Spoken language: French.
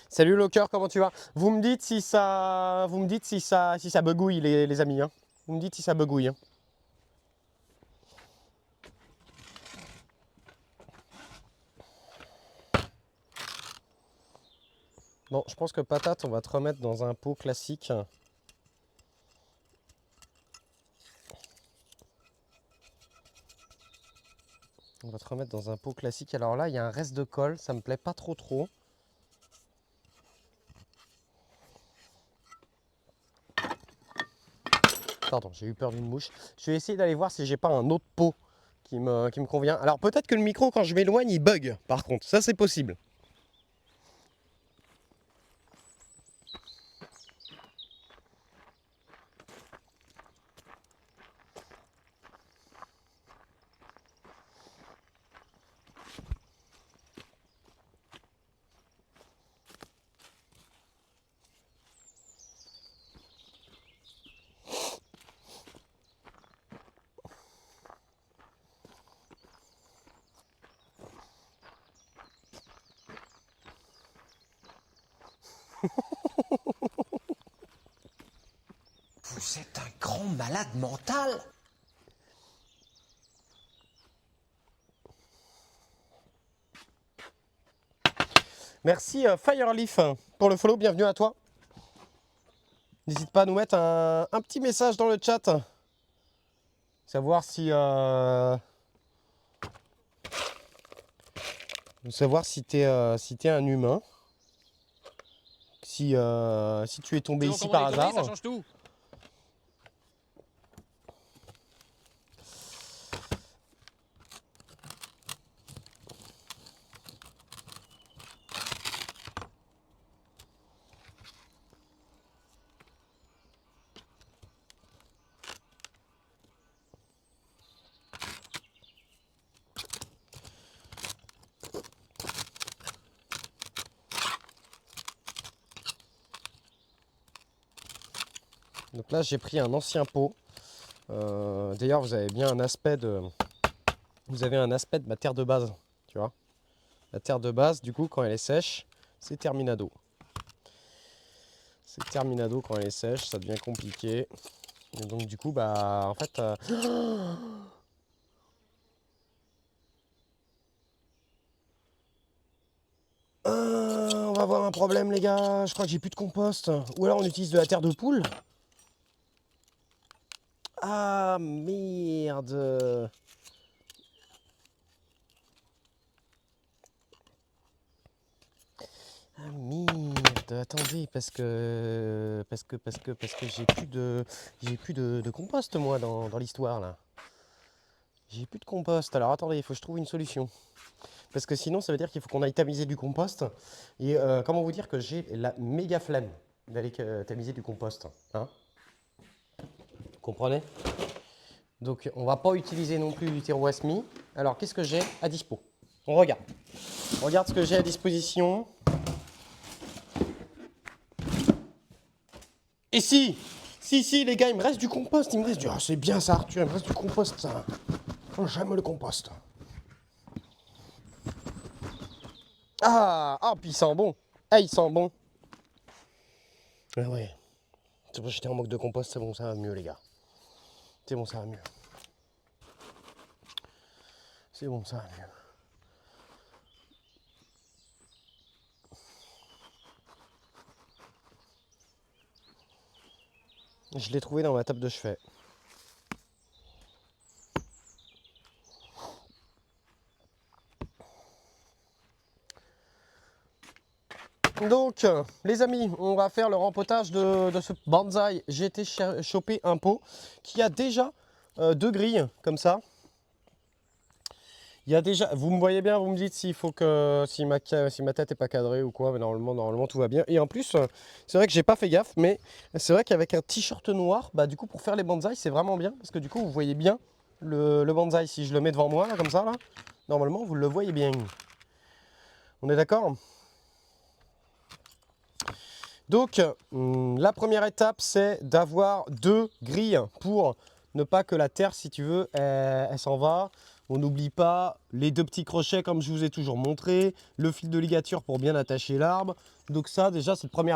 Salut Locker, comment tu vas? Vous me dites si ça bugouille les amis. Hein. Vous me dites si ça bugouille. Hein. Bon, je pense que patate, on va te remettre dans un pot classique. On va te remettre dans un pot classique. Alors là, il y a un reste de colle, ça me plaît pas trop. Pardon, j'ai eu peur d'une mouche. Je vais essayer d'aller voir si j'ai pas un autre pot qui me convient. Alors peut-être que le micro, quand je m'éloigne, il bug, par contre. Ça, c'est possible. Vous êtes un grand malade mental. Merci Fireleaf pour le follow, bienvenue à toi. N'hésite pas à nous mettre un petit message dans le chat. Savoir si t'es un humain. Si tu es tombé ici par hasard. Ça change tout. Donc là j'ai pris un ancien pot. D'ailleurs vous avez bien un aspect de. Vous avez un aspect de ma terre de base. Tu vois. La terre de base, du coup, quand elle est sèche, c'est terminado. C'est terminado quand elle est sèche, ça devient compliqué. Et donc du coup, bah en fait. On va avoir un problème les gars, je crois que j'ai plus de compost. Ou alors on utilise de la terre de poule. Ah merde. Ah merde, attendez, parce que j'ai plus de compost moi dans l'histoire là. J'ai plus de compost. Alors attendez, il faut que je trouve une solution. Parce que sinon ça veut dire qu'il faut qu'on aille tamiser du compost. Et comment vous dire que j'ai la méga flemme d'aller tamiser du compost. Hein, vous comprenez? Donc on va pas utiliser non plus du terreau Asmi. Alors qu'est-ce que j'ai à dispo? On regarde. On regarde ce que j'ai à disposition. Et si les gars, il me reste du compost. Il me reste du... Ah, c'est bien ça Arthur, il me reste du compost ça. Oh, j'aime le compost. Ah, puis il sent bon. Ah, il sent bon. Ah ouais. C'est bon, j'étais en manque de compost, c'est bon, ça va mieux les gars. C'est bon, ça va mieux. C'est bon, ça va mieux. Je l'ai trouvé dans ma table de chevet. Donc, les amis, on va faire le rempotage de ce bonsaï. J'ai été choper un pot qui a déjà 2 grilles, comme ça. Il y a déjà, vous me voyez bien, vous me dites s'il faut que si ma tête est pas cadrée ou quoi, mais normalement tout va bien. Et en plus, c'est vrai que j'ai pas fait gaffe, mais c'est vrai qu'avec un t-shirt noir, bah du coup pour faire les bonsaïs c'est vraiment bien parce que du coup vous voyez bien le bonsaï. Si je le mets devant moi là, comme ça là, normalement vous le voyez bien. On est d'accord? Donc la première étape c'est d'avoir 2 grilles pour ne pas que la terre, si tu veux, elle s'en va. On n'oublie pas les 2 petits crochets comme je vous ai toujours montré, le fil de ligature pour bien attacher l'arbre. Donc ça déjà c'est la première étape.